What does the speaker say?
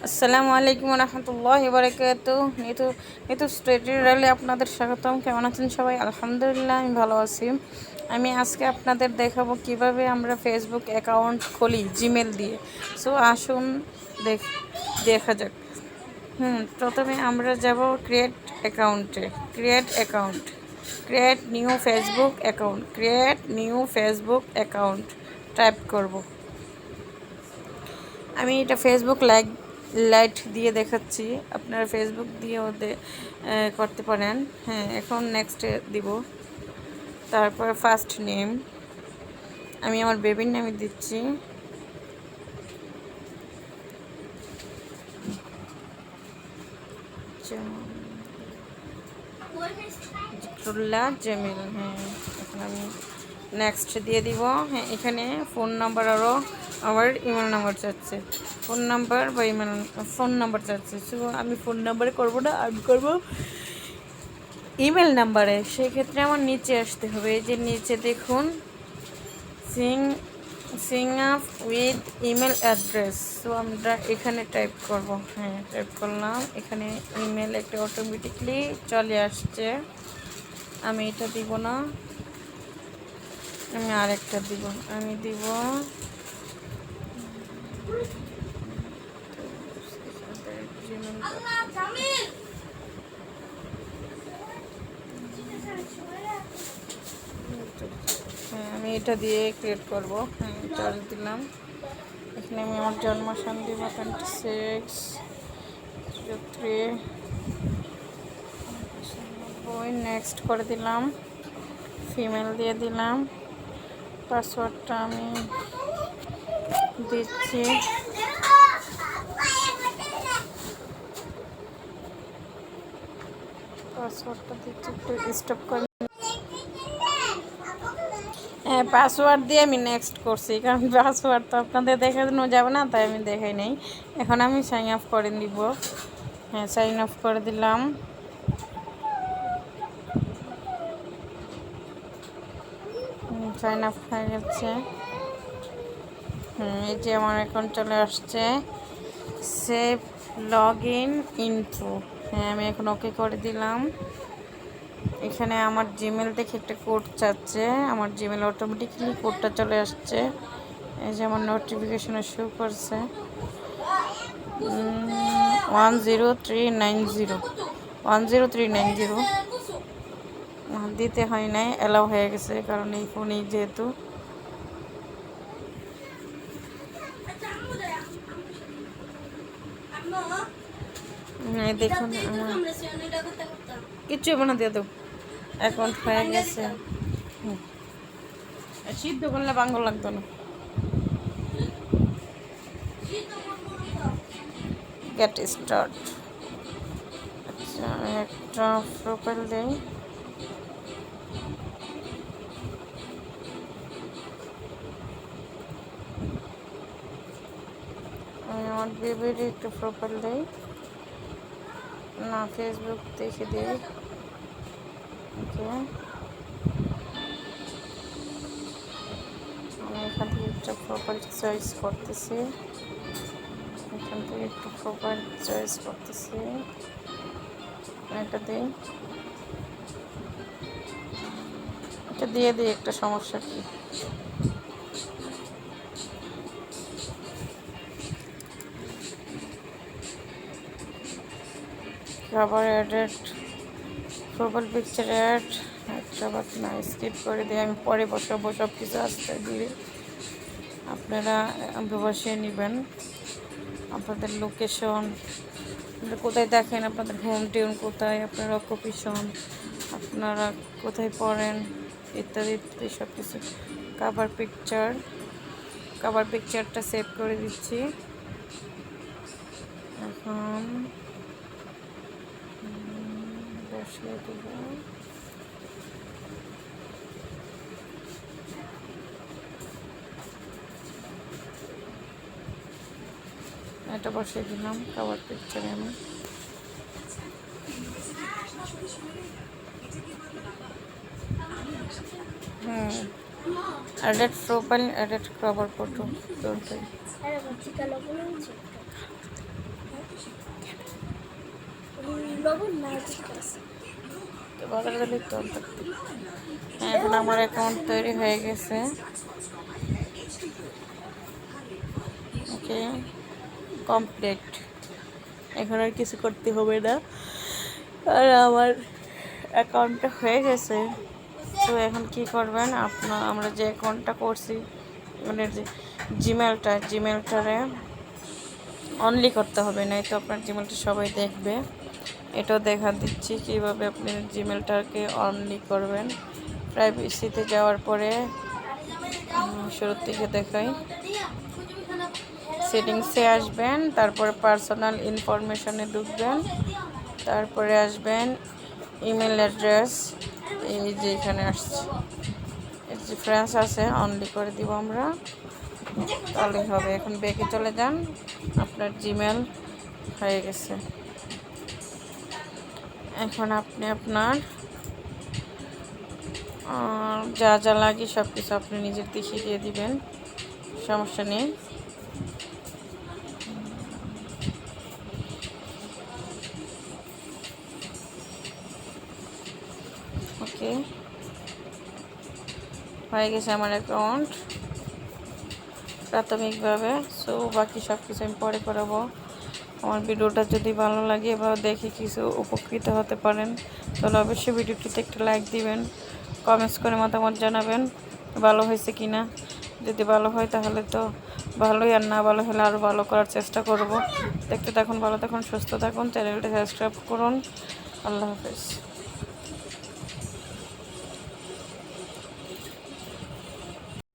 আসসালামু আলাইকুম রহমতুল্লাহি ওয়া বারাকাতুহু। নিতু স্টুডিওতে আপনাদের স্বাগতম। কেমন আছেন সবাই? আলহামদুলিল্লাহ, আমি ভালো আছি। আমি আজকে আপনাদের দেখাবো কিভাবে আমরা ফেসবুক অ্যাকাউন্ট খুলি জিমেল দিয়ে। সো আসুন দেখা যাক। প্রথমে আমরা যাব create new Facebook account type করব। আমি এটা ফেসবুক লাইট দিয়ে দেখাচ্ছি, আপনারা ফেসবুক দিয়েও করতে পারেন। হ্যাঁ, এখন নেক্সটে দিব। তারপর ফার্স্ট নেম, আমি আমার বেবির নামে দিচ্ছি। জেমিল। হ্যাঁ, এখন আমি নেক্সট দিয়ে দিব। হ্যাঁ, এখানে ফোন নাম্বার আরও আমার ইমেল নাম্বার চাচ্ছে, ফোন নাম্বার চাচ্ছে। সো আমি ফোন নাম্বারে করব না, আমি করব ইমেল নাম্বারে। সেক্ষেত্রে আমার নিচে আসতে হবে। এই যে নিচে দেখুন, Singh up with email address. So আমরা এখানে টাইপ করব। হ্যাঁ, টাইপ করলাম। এখানে ইমেল একটা অটোমেটিকলি চলে আসছে। আমি এটা দিব না, আমি আরেকটা দিব। আমি দিব হ্যাঁ, আমি এটা দিয়ে ক্রিয়েট করব। হ্যাঁ, চার্জ দিলাম। এখানে আমি আমার জন্মসাল দিব 2603। নেক্সট করে দিলাম, ফিমেল দিয়ে দিলাম। পাসওয়ার্ডটা আমি দিচ্ছি। একটু স্টপ করে। হ্যাঁ, পাসওয়ার্ড দিয়ে আমি নেক্সট করছি, কারণ পাসওয়ার্ড তো আপনাদের দেখানো যাবে না, তাই আমি দেখাই নাই। এখন আমি সাইন অফ করে দিব। হ্যাঁ, সাইন অফ করে দিলাম। সাইন অফ হয়ে গেছে। এই যে আমার অ্যাকাউন্ট চলে আসছে। Save log info. হ্যাঁ, আমি এখন ওকে করে দিলাম। এখানে আমার জিমেল থেকে একটা কোড চাচ্ছে। আমার জিমেল অটোমেটিকলি কোডটা চলে আসছে। এই যে আমার নোটিফিকেশনে শো করছে 10390 দিতে হয় নাই, অ্যালাউ হয়ে গেছে, কারণ এই ফোনেই যেহেতু। দেখুন কিচ্ছু মনে দিয়ে দেবো, অ্যাকাউন্ট হয়ে গেছে। সিদ্ধ করলে বাঙ্গল লাগতো না। Get start. আচ্ছা, একটা প্রোফাইল দেই। আমি আমার বেবির একটু প্রোফাইল দেই না, ফেসবুক দেখে দিই। ওকে, আমি এখান থেকে একটা প্রোফাইল চয়েস করতেছি। এটা দিই, এটা দিয়ে দিই। একটা সমস্যা কি, আবার অ্যাডেড প্রোফাইল পিকচার অ্যাড। একটা বাট না, স্কিপ করে দিয়ে আমি পরে বসাবো। সব কিছু আস্তে ধীরে আপনারা বসিয়ে নেবেন। আপনাদের লোকেশন, কোথায় দেখেন, আপনাদের হোম টাউন কোথায়, আপনার অকুপেশন, আপনারা কোথায় পড়েন, ইত্যাদি ইত্যাদি সব কিছু। কাভার পিকচারটা সেভ করে দিচ্ছি। এখন বসিয়ে দেব। এটা বসিয়ে দিলাম কাভার পিকচারে। আমি edit profile, edit cover photo, লবণ না ঠিক আছে। তো বাজারে গেলে তো হ্যাঁ, এখন আমার অ্যাকাউন্ট তৈরি হয়ে গেছে। ওকে, কমপ্লিট। এখন আর কিছু করতে হবে না, আর আমার অ্যাকাউন্টটা হয়ে গেছে। তো এখন কি করবেন, আমরা যে অ্যাকাউন্টটা করছি, মানে যে জিমেলটারে অনলি করতে হবে, নাই তো আপনার জিমেলটা সবাই দেখবে। এটাও দেখা দিচ্ছি কীভাবে আপনি জিমেলটাকে অনলি করবেন। প্রাইভেসিতে যাওয়ার পরে শুরুর থেকে দেখাই, সেটিংসে আসবেন, তারপরে পার্সোনাল ইনফরমেশনে ঢুকবেন, তারপরে আসবেন ইমেল অ্যাড্রেস, এই যে এখানে আসছে যে ফ্রেন্ডস আছে, অনলি করে দিব আমরা, তাহলেই হবে। এখন ব্যাকে চলে যান, আপনার জিমেল হয়ে গেছে। এখন আপনি আপনার যা যা লাগে সব কিছু আপনি নিজের দিকে দিয়ে দিবেন, সমস্যা নেই। ওকে, হয়ে গেছে আমার অ্যাকাউন্ট প্রাথমিকভাবে। সো বাকি সব কিছু আমি পরে করাবো। আমার ভিডিওটা যদি ভালো লাগে বা দেখে কিছু উপকৃত হতে পারেন, তাহলে অবশ্যই ভিডিওটিতে একটা লাইক দিবেন, কমেন্টস করে মতামত জানাবেন ভালো হয়েছে কি না। যদি ভালো হয় তাহলে তো ভালোই, আর না ভালো হলে আরও ভালো করার চেষ্টা করব। দেখতে থাকুন, ভালো থাকুন, সুস্থ থাকুন, চ্যানেলটা সাবস্ক্রাইব করুন। আল্লাহ হাফেজ।